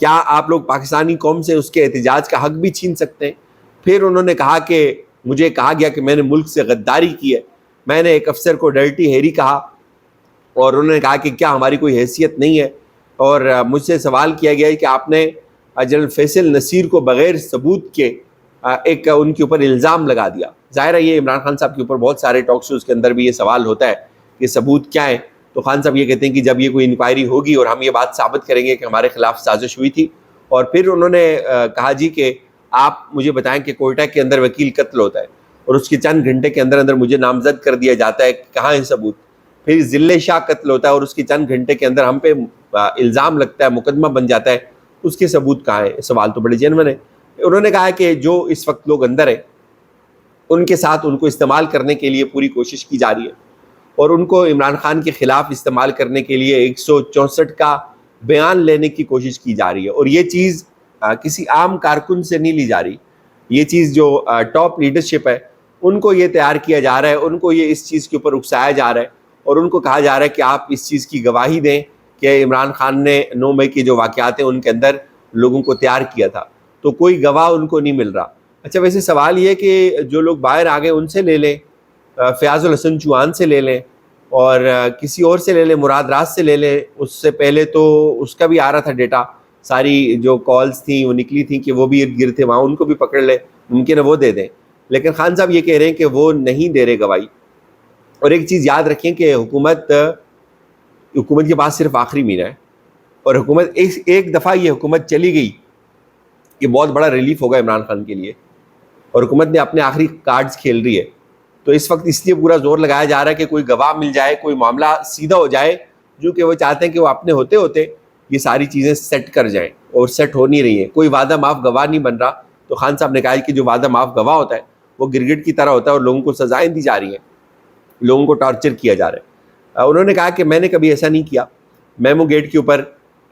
کیا آپ لوگ پاکستانی قوم سے اس کے احتجاج کا حق بھی چھین سکتے ہیں؟ پھر انہوں نے کہا کہ مجھے کہا گیا کہ میں نے ملک سے غداری کی ہے. میں نے ایک افسر کو ڈرٹی ہیری کہا اور انہوں نے کہا کہ کیا ہماری کوئی حیثیت نہیں ہے, اور مجھ سے سوال کیا گیا ہے کہ آپ نے جنرل فیصل نصیر کو بغیر ثبوت کے ایک ان کے اوپر الزام لگا دیا. ظاہر ہے یہ عمران خان صاحب کے اوپر بہت سارے ٹاک شوز کے اندر بھی یہ سوال ہوتا ہے کہ ثبوت کیا ہے. تو خان صاحب یہ کہتے ہیں کہ جب یہ کوئی انکوائری ہوگی اور ہم یہ بات ثابت کریں گے کہ ہمارے خلاف سازش ہوئی تھی. اور پھر انہوں نے کہا جی کہ آپ مجھے بتائیں کہ کوئٹہ کے اندر وکیل قتل ہوتا ہے اور اس کے چند گھنٹے کے اندر اندر مجھے نامزد کر دیا جاتا ہے, کہاں ہے ثبوت؟ پھر ذلِ شاہ قتل ہوتا ہے اور اس کے چند گھنٹے کے اندر ہم پہ الزام لگتا ہے, مقدمہ بن جاتا ہے, اس کے ثبوت کہاں ہے؟ سوال تو بڑے جینوین ہے. انہوں نے کہا کہ جو اس وقت لوگ اندر ہیں ان کے ساتھ ان کو استعمال کرنے کے لیے پوری کوشش کی جا رہی ہے, اور ان کو عمران خان کے خلاف استعمال کرنے کے لیے 164 کا بیان لینے کی کوشش کی جا رہی ہے. اور یہ چیز کسی عام کارکن سے نہیں لی جا رہی, یہ چیز جو ٹاپ لیڈرشپ ہے ان کو یہ تیار کیا جا رہا ہے, ان کو یہ اس چیز کے اوپر اکسایا جا رہا ہے اور ان کو کہا جا رہا ہے کہ آپ اس چیز کی گواہی دیں کہ عمران خان نے 9 مئی کے جو واقعات ہیں ان کے اندر لوگوں کو تیار کیا تھا. تو کوئی گواہ ان کو نہیں مل رہا. اچھا ویسے سوال یہ کہ جو لوگ باہر آ گئے ان سے لے لیں, فیاض الحسن چوہان سے لے لیں اور کسی اور سے لے لیں, مراد راز سے لے لیں. اس سے پہلے تو اس کا بھی آ رہا تھا ڈیٹا, ساری جو کالز تھیں وہ نکلی تھیں کہ وہ بھی ارد گرد تھے وہاں, ان کو بھی پکڑ لیں, ممکن ہے وہ دے دیں. لیکن خان صاحب یہ کہہ رہے ہیں کہ وہ نہیں دے رہے گواہی. اور ایک چیز یاد رکھیں کہ حکومت کے پاس صرف آخری مینہ ہے, اور حکومت ایک دفعہ یہ حکومت چلی گئی کہ بہت بڑا ریلیف ہوگا عمران خان کے لیے, اور حکومت نے اپنے آخری کارڈز کھیل رہی ہے. تو اس وقت اس لیے پورا زور لگایا جا رہا ہے کہ کوئی گواہ مل جائے, کوئی معاملہ سیدھا ہو جائے, جو کہ وہ چاہتے ہیں کہ وہ اپنے ہوتے ہوتے یہ ساری چیزیں سیٹ کر جائیں, اور سیٹ ہو نہیں رہی ہیں. کوئی وعدہ معاف گواہ نہیں بن رہا. تو خان صاحب نے کہا کہ جو وعدہ معاف گواہ ہوتا ہے وہ گرگٹ کی طرح ہوتا ہے اور لوگوں کو سزائیں دی جا رہی ہیں, لوگوں کو ٹارچر کیا جا رہا ہے. انہوں نے کہا کہ میں نے کبھی ایسا نہیں کیا, میمو گیٹ کے اوپر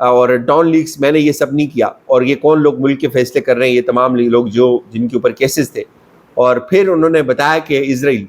اور ڈان لیکس میں نے یہ سب نہیں کیا, اور یہ کون لوگ ملک کے فیصلے کر رہے ہیں, یہ تمام لوگ جو جن کے اوپر کیسز تھے. اور پھر انہوں نے بتایا کہ اسرائیل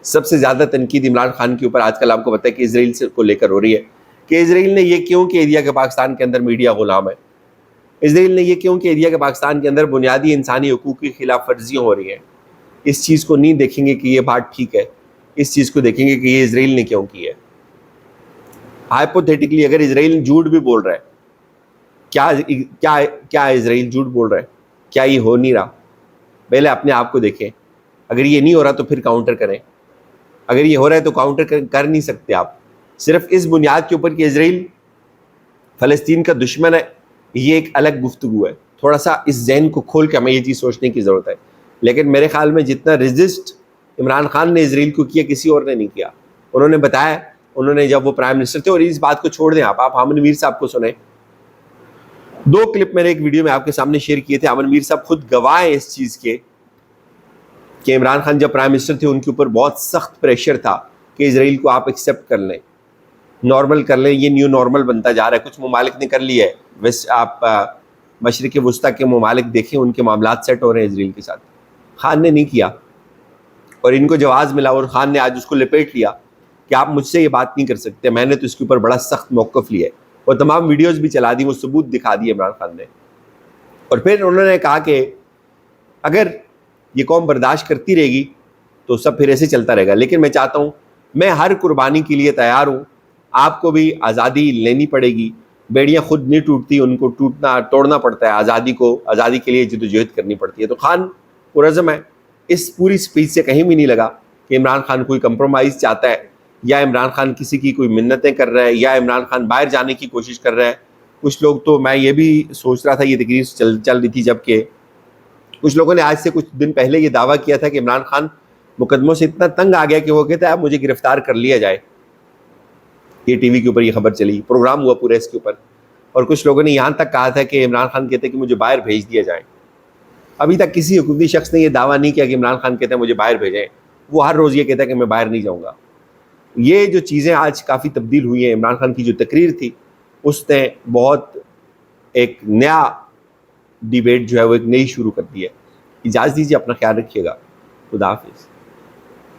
سب سے زیادہ تنقید عمران خان کے اوپر آج کل آپ کو پتہ ہے کہ اسرائیل سے کو لے کر ہو رہی ہے کہ اسرائیل نے یہ کیوں کہہ دیا کہ پاکستان کے اندر میڈیا غلام ہے, اسرائیل نے یہ کیوں کہہ دیا کہ پاکستان کے اندر بنیادی انسانی حقوق کی خلاف ورزیاں ہو رہی ہیں. اس چیز کو نہیں دیکھیں گے کہ یہ بات ٹھیک ہے, اس چیز کو دیکھیں گے کہ یہ اسرائیل نے کیوں کی ہے. ہائپوتھیٹکلی اگر اسرائیل جھوٹ بھی بول رہا ہے, کیا اسرائیل جھوٹ بول رہا ہے؟ کیا یہ ہو نہیں رہا؟ پہلے اپنے آپ کو دیکھیں. اگر یہ نہیں ہو رہا تو پھر کاؤنٹر کریں, اگر یہ ہو رہا ہے تو کاؤنٹر کر نہیں سکتے آپ. صرف اس بنیاد کے اوپر کہ اسرائیل فلسطین کا دشمن ہے, یہ ایک الگ گفتگو ہے. تھوڑا سا اس ذہن کو کھول کے ہمیں یہ چیز سوچنے کی ضرورت ہے. لیکن میرے خیال میں جتنا ریزسٹ عمران خان نے اسرائیل کو کیا کسی اور نے نہیں کیا. انہوں نے بتایا, انہوں نے جب وہ پرائم منسٹر تھے, اور اس بات کو چھوڑ دیں آپ امن میر صاحب کو سنیں. 2 کلپ میں نے ایک ویڈیو میں آپ کے سامنے شیئر کیے تھے. امن میر صاحب خود گواہ ہیں اس چیز کے کہ عمران خان جب پرائم منسٹر تھے ان کے اوپر بہت سخت پریشر تھا کہ اسرائیل کو آپ ایکسیپٹ کر لیں, نارمل کر لیں, یہ نیو نارمل بنتا جا رہا ہے. کچھ ممالک نے کر لیا ہے, ویسے آپ مشرق وسطیٰ کے ممالک دیکھیں, ان کے معاملات سیٹ ہو رہے ہیں اسرائیل کے ساتھ. خان نے نہیں کیا, اور ان کو جواز ملا, اور خان نے آج اس کو لپیٹ لیا کہ آپ مجھ سے یہ بات نہیں کر سکتے. میں نے تو اس کے اوپر بڑا سخت موقف لیا ہے, اور تمام ویڈیوز بھی چلا دی, وہ ثبوت دکھا دی عمران خان نے. اور پھر انہوں نے کہا کہ اگر یہ قوم برداشت کرتی رہے گی تو سب پھر ایسے چلتا رہے گا. لیکن میں چاہتا ہوں, میں ہر قربانی کے لیے تیار ہوں. آپ کو بھی آزادی لینی پڑے گی. بیڑیاں خود نہیں ٹوٹتی, ان کو توڑنا پڑتا ہے. آزادی کے لیے جدوجہد کرنی پڑتی ہے. تو خان پرعزم ہے. اس پوری سپیچ سے کہیں بھی نہیں لگا کہ عمران خان کوئی کمپرومائز چاہتا ہے, یا عمران خان کسی کی کوئی منتیں کر رہا ہے, یا عمران خان باہر جانے کی کوشش کر رہا ہے. کچھ لوگ تو, میں یہ بھی سوچ رہا تھا, یہ تقریر چل رہی تھی جب کہ کچھ لوگوں نے آج سے کچھ دن پہلے یہ دعویٰ کیا تھا کہ عمران خان مقدموں سے اتنا تنگ آ گیا کہ وہ کہتا ہے اب مجھے گرفتار کر لیا جائے. یہ ٹی وی کے اوپر یہ خبر چلی, پروگرام ہوا پورا اس کے اوپر. اور کچھ لوگوں نے یہاں تک کہا تھا کہ عمران خان کہتے ہیں کہ مجھے باہر بھیج دیا جائے. ابھی تک کسی حقوقی شخص نے یہ دعویٰ نہیں کیا کہ عمران خان کہتے ہیں مجھے باہر بھیجیں. وہ ہر روز یہ کہتا ہے کہ میں باہر نہیں جاؤں گا. یہ جو چیزیں آج کافی تبدیل ہوئی ہیں. عمران خان کی جو تقریر تھی اس نے بہت ایک نیا ڈیبیٹ جو ہے وہ ایک نئی شروع کر دی ہے. اجازت دیجیے, اپنا خیال رکھیے گا. خدا حافظ.